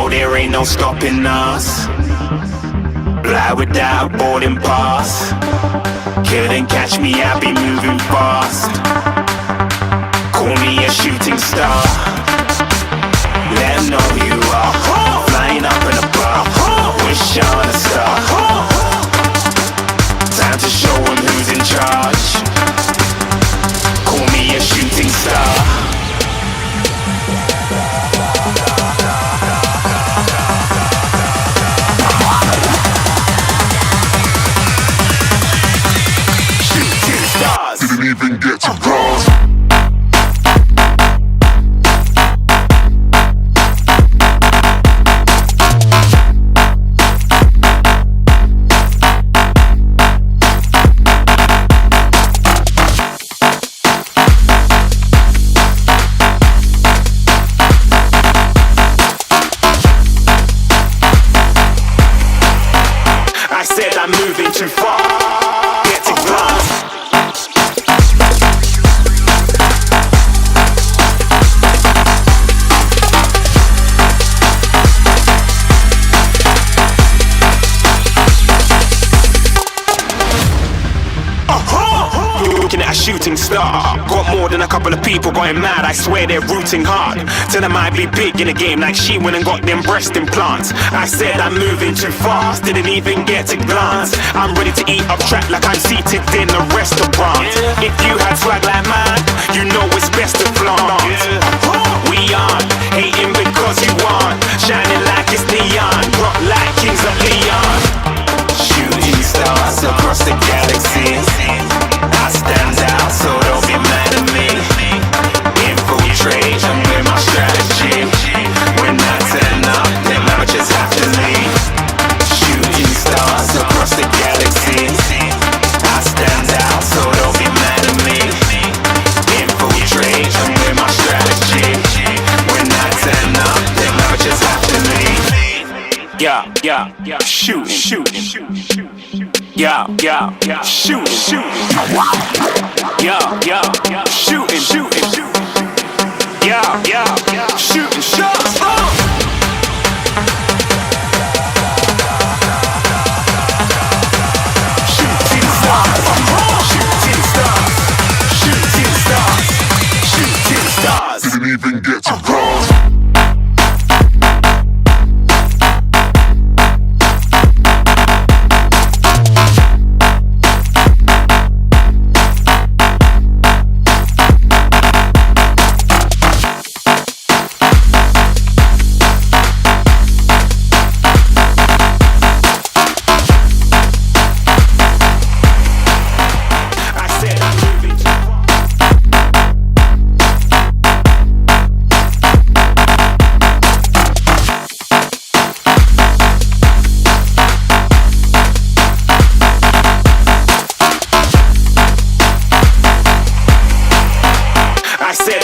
know there ain't no stopping us. Fly without a boarding pass. Couldn't catch me, I be moving fast. Call me a shooting star. Let 'em know who you are. Flying up in a bar. Wish on a star. Time to show 'em who's in charge. Call me a shooting star. Didn't even get to cross. I said I'm moving too far. Get to glass. Looking at a shooting star. Got more than a couple of people going mad. I swear they're rooting hard. Tell them I be big in the game like she went and got them breast implants. I said I'm moving too fast. Didn't even get to glance. I'm ready to eat up track like I'm seated in a restaurant. If you had swag like mine, you know it's best to flaunt. We aren't hating because you want. Shining like it's neon. Rock like kings of Leon. Shooting stars across the galaxy. I stand out, so don't be mad at me. Infiltrate, I'm with my strategy. When I turn up, then amateurs have to leave. Shooting stars across the galaxy. I stand out, so don't be mad at me. Infiltrate, I'm with my strategy. When I turn up, then amateurs have to leave. Yeah, shooting. Yeah, shooting. Yeah, shooting. Yeah, shooting shots. Shooting stars. Didn't even get to cross.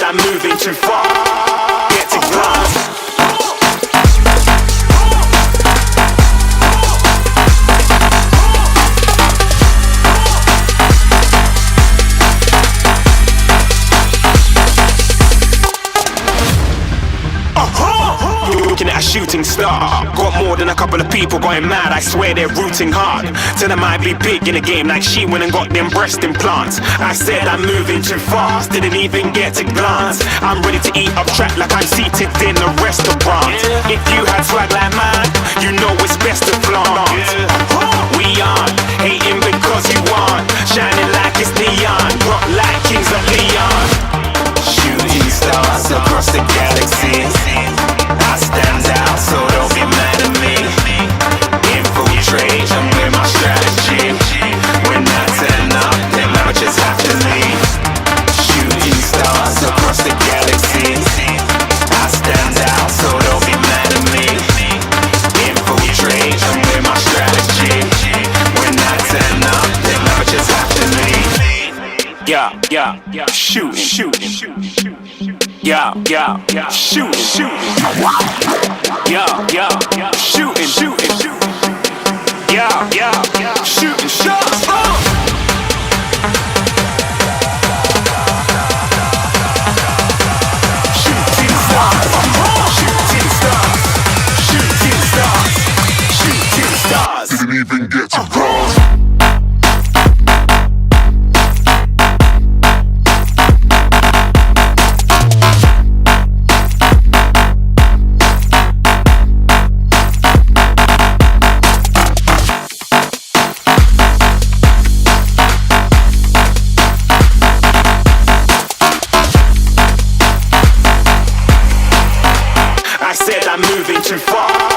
I'm moving too far. Get to glass. Looking at a shooting star. Got more than a couple of people going mad. I swear they're rooting hard. Tell them I be big in the game like she went and got them breast implants. I said I'm moving too fast. Didn't even get to glance. I'm ready to eat up track like I'm seated in a restaurant. If you had swag like mine, you know it's best to flaunt. We aren't hating because you want. Shining like it's neon. Rock like kings of Leon. Shooting stars across the galaxy. I stand out, so don't be mad at me. Infiltrate, I'm with my strategy. When I turn up, then amateurs have to leave. Shooting stars across the galaxy. I stand out, so don't be mad at me. Infiltrate, I'm with my strategy. When I turn up, then amateurs have to leave. Yeah, shooting. Yeah, shooting. Yeah, shooting. Yeah, shooting shots. Shooting stars. even get to grasp. I said I'm moving too far.